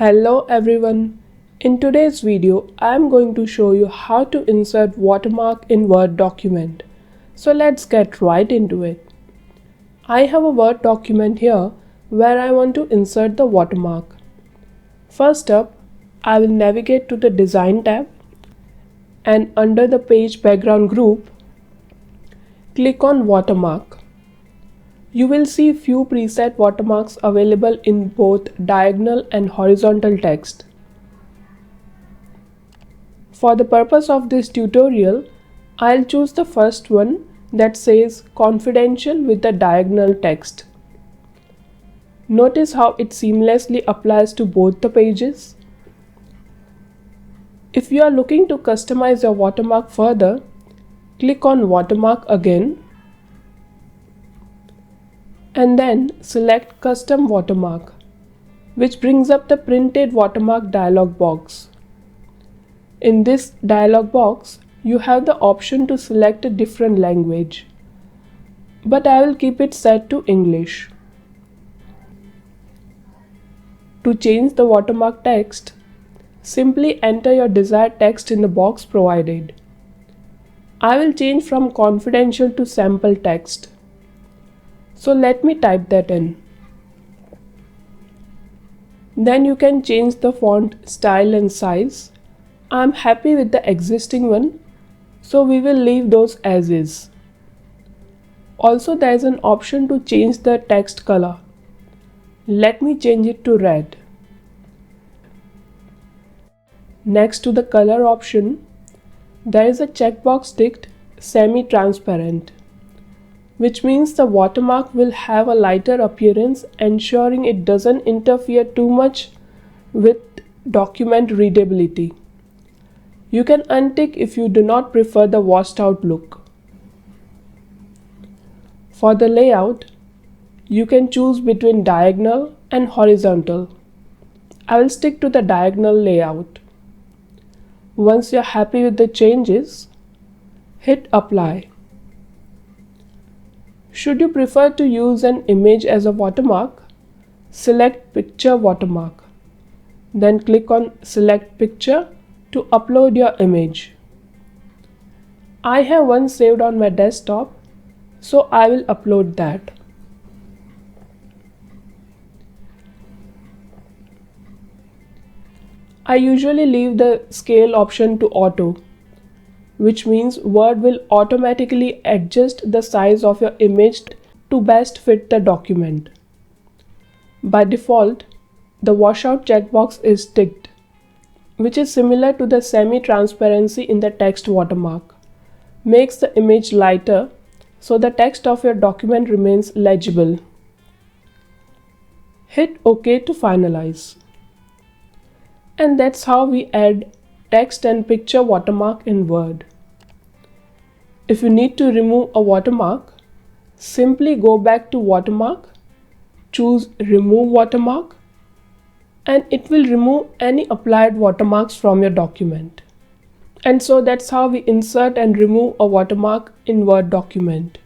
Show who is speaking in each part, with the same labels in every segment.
Speaker 1: Hello everyone. In today's video, I am going to show you how to insert watermark in Word document. So let's get right into it. I have a Word document here where I want to insert the watermark. First up, I will navigate to the Design tab and under the Page Background group, click on Watermark. You will see few preset watermarks available in both diagonal and horizontal text. For the purpose of this tutorial, I'll choose the first one that says confidential with the diagonal text. Notice how it seamlessly applies to both the pages. If you are looking to customize your watermark further, click on Watermark again and then select Custom Watermark, which brings up the Printed Watermark dialog box. In this dialog box, you have the option to select a different language, but I will keep it set to English. To change the watermark text, simply enter your desired text in the box provided. I will change from confidential to sample text. So let me type that in. Then you can change the font style and size. I am happy with the existing one, so we will leave those as is. Also, there is an option to change the text color. Let me change it to red. Next to the color option, there is a checkbox ticked semi-transparent, which means the watermark will have a lighter appearance, ensuring it doesn't interfere too much with document readability. You can untick if you do not prefer the washed out look. For the layout, you can choose between diagonal and horizontal. I will stick to the diagonal layout. Once you're happy with the changes, hit apply. Should you prefer to use an image as a watermark, select Picture Watermark. Then click on Select Picture to upload your image. I have one saved on my desktop, so I will upload that. I usually leave the scale option to auto, which means Word will automatically adjust the size of your image to best fit the document. By default, the washout checkbox is ticked, which is similar to the semi-transparency in the text watermark. Makes the image lighter so the text of your document remains legible. Hit OK to finalize. And that's how we add text and picture watermark in Word. If you need to remove a watermark, simply go back to Watermark, choose Remove Watermark, and it will remove any applied watermarks from your document. And so that's how we insert and remove a watermark in Word document.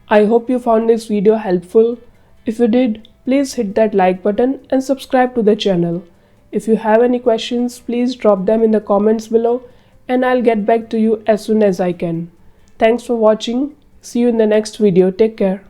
Speaker 1: I hope you found this video helpful. If you did, please hit that like button and subscribe to the channel. If you have any questions, please drop them in the comments below and I'll get back to you as soon as I can. Thanks for watching. See you in the next video. Take care.